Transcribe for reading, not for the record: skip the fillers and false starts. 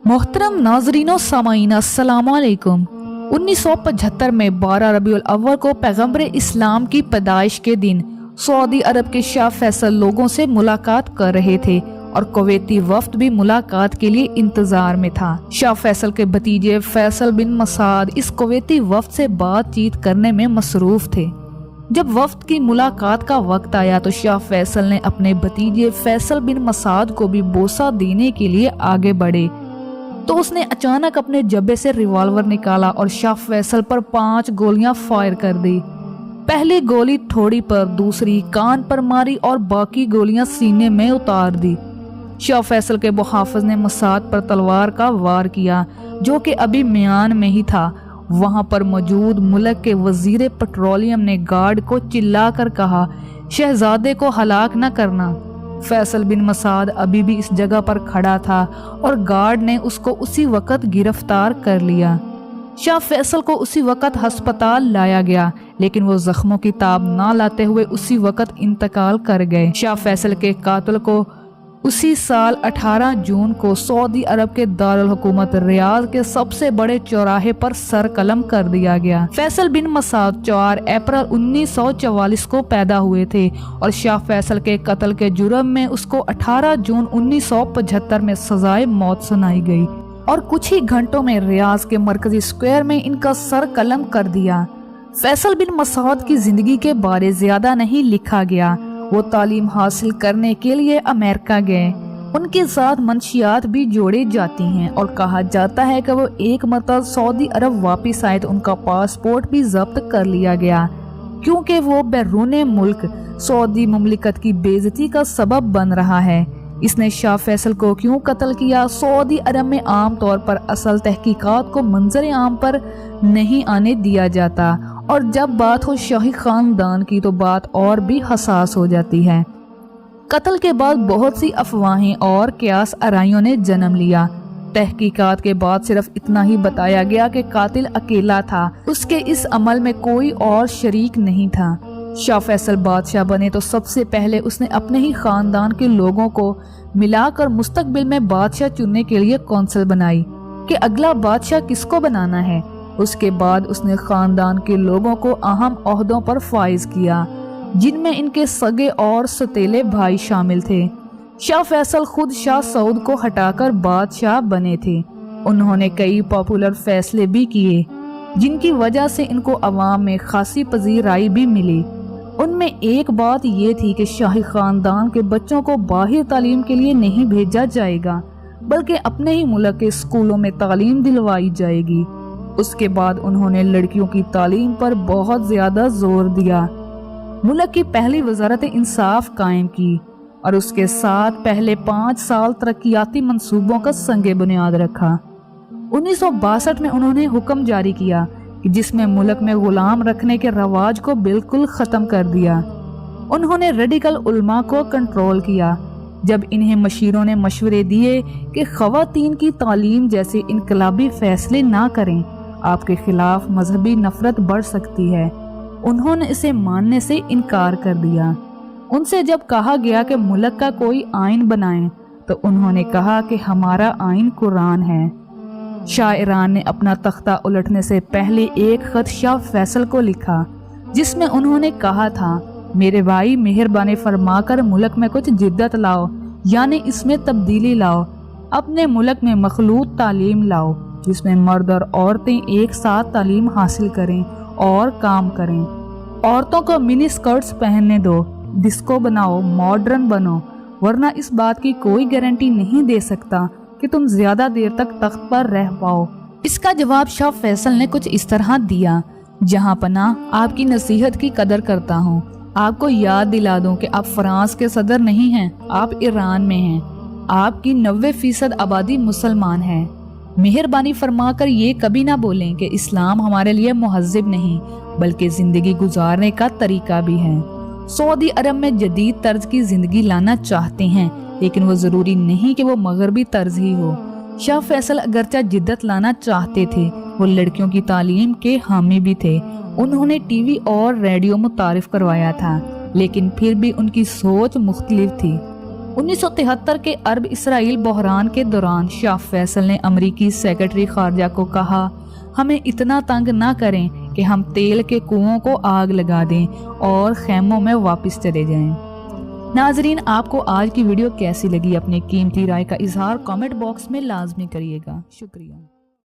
मोहतरम नाजरीन सामाईन अस्सलाम वालेकुम। 1975 में 12 रबीउल अव्वल को पैगम्बर इस्लाम की पैदाइश के दिन सऊदी अरब के शाह फैसल लोगों से मुलाकात कर रहे थे और कुवैती वफ्द भी मुलाकात के लिए इंतजार में था। शाह फैसल के भतीजे फैसल बिन मसाद इस कुवैती वफ्द से बातचीत करने में मसरूफ थे। जब वफ्द की मुलाकात का वक्त आया तो शाह फैसल ने अपने भतीजे फैसल बिन मसाद को भी बोसा देने के लिए आगे बढ़े तो उसने अचानक अपने जब्बे से रिवॉल्वर निकाला और शाह फैसल पर 5 गोलियां फायर कर दी। पहली गोली थोड़ी पर, दूसरी कान पर मारी और बाकी गोलियां सीने में उतार दी। शाह फैसल के मुहाफिज ने मसाद पर तलवार का वार किया जो कि अभी म्यान में ही था। वहां पर मौजूद मुल्क के वजीर पेट्रोलियम ने गार्ड को चिल्लाकर कहा, शहजादे को हलाक न करना। फैसल बिन मसाद अभी भी इस जगह पर खड़ा था और गार्ड ने उसको उसी वक्त गिरफ्तार कर लिया। शाह फैसल को उसी वक्त अस्पताल लाया गया लेकिन वो जख्मों की ताब ना लाते हुए उसी वक्त इंतकाल कर गए। शाह फैसल के कातिल को उसी साल 18 जून को सऊदी अरब के दारुल हुकूमत रियाद के सबसे बड़े चौराहे पर सर कलम कर दिया गया। फैसल बिन मसाद 4 अप्रैल 1944 को पैदा हुए थे और शाह फैसल के कत्ल के जुर्म में उसको 18 जून 1975 में सजाए मौत सुनाई गई और कुछ ही घंटों में रियाद के मरकजी स्क्वायर में इनका सर कलम कर दिया। फैसल बिन मसाद की जिंदगी के बारे ज्यादा नहीं लिखा गया। वो तालीम हासिल करने के लिए अमेरिका गए। उनके साथ मंशियात भी जोड़ी जाती हैं और कहा जाता है कि वो एक मरतबा सऊदी अरब वापस आए तो उनका पासपोर्ट भी जब्त कर लिया गया क्योंकि वो बैरून मुल्क सऊदी मुमलिकत की बेइज्जती का सबब बन रहा है। इसने शाह फैसल को क्यों कत्ल किया? सऊदी अरब में आम तौर पर असल तहकीकात को मंजर आम पर नहीं आने दिया जाता और जब बात हो शाही खानदान की तो बात और भी हसास हो जाती है। कत्ल के बाद बहुत सी अफवाहें और क्यास आराइयों ने जन्म लिया। तहकीकात के बाद सिर्फ इतना ही बताया गया कि कातिल अकेला था, उसके इस अमल में कोई और शरीक नहीं था। शाह फैसल बादशाह बने तो सबसे पहले उसने अपने ही खानदान के लोगों को मिलाकर मुस्तकबिल में बादशाह चुनने के लिए कौंसिल बनाई कि अगला बादशाह किसको बनाना है। उसके बाद उसने खानदान के लोगों को अहम ओहदों पर फाइज किया जिनमें इनके सगे और सतीले भाई शामिल थे। शाह फैसल खुद शाह सऊद को हटाकर बादशाह बने थे। उन्होंने कई पॉपुलर फैसले भी किए जिनकी वजह से इनको अवाम में खासी पजीराई भी मिली। उनमें एक बात ये थी कि शाही खानदान के बच्चों को बाहर तालीम के लिए नहीं भेजा जाएगा बल्कि अपने ही मुल्क के स्कूलों में तालीम दिलवाई जाएगी। उसके बाद उन्होंने लड़कियों की तालीम पर बहुत ज्यादा जोर दिया। मुल्क की पहली वजारत इंसाफ कायम की और उसके साथ पहले 5 साल तरक्याती मंसूबों का संगे बुनियाद रखा। 1962 में उन्होंने हुक्म जारी किया कि जिसमें मुल्क में गुलाम रखने के रवाज को बिल्कुल खत्म कर दिया। उन्होंने रेडिकल उल्मा को कंट्रोल किया। जब इन्हें मशीरों ने मशवरे दिए कि खवातीन की तालीम जैसे इनकलाबी फैसले ना करें, आपके खिलाफ मजहबी नफरत बढ़ सकती है, उन्होंने इसे मानने से इनकार कर दिया। उनसे जब कहा गया कि मुल्क का कोई आइन बनाएं तो उन्होंने कहा कि हमारा आइन कुरान है। शायरान ने अपना तख्ता उलटने से पहले एक खत शाह फैसल को लिखा जिसमें उन्होंने कहा था, मेरे भाई मेहरबानी फरमाकर मुल्क में कुछ जिद्दत लाओ, यानी इसमें तब्दीली लाओ। अपने मुल्क में मखलूत तालीम लाओ जिसमें मर्द और औरतें एक साथ तालीम हासिल करें और काम करें। औरतों को मिनी स्कर्ट्स पहनने दो, डिस्को बनाओ, मॉडर्न बनो, वरना इस बात की कोई गारंटी नहीं दे सकता कि तुम ज्यादा देर तक तख्त पर रह पाओ। इसका जवाब शाह फैसल ने कुछ इस तरह दिया, जहां पना आपकी नसीहत की कदर करता हूँ। आपको याद दिला दूं कि आप फ्रांस के सदर नहीं हैं, आप ईरान में हैं। आपकी 90% आबादी मुसलमान है। मेहरबानी फरमाकर ये कभी ना बोलें कि इस्लाम हमारे लिए मुहज्जिब नहीं बल्कि जिंदगी गुजारने का तरीका भी है। सऊदी अरब में जदीद तर्ज की जिंदगी लाना चाहते हैं लेकिन वो जरूरी नहीं कि वो मगरबी तर्ज ही हो। शाह फैसल अगरचा जिद्दत लाना चाहते थे, वो लड़कियों की तालीम के हामी भी थे। उन्होंने टीवी और रेडियो मुतारिफ करवाया था लेकिन फिर भी उनकी सोच मुख्तलिफ थी। 1973 کے عرب اسرائیل بحران کے دوران شاہ فیصل نے امریکی سیکرٹری خارجہ کو کہا، ہمیں اتنا تنگ نہ کریں کہ ہم تیل کے کنووں کو آگ لگا دیں اور خیموں میں واپس چلے جائیں۔ ناظرین، آپ کو آج کی ویڈیو کیسی لگی؟ اپنی قیمتی رائے کا اظہار کامنٹ باکس میں لازمی کریے گا۔ شکریہ۔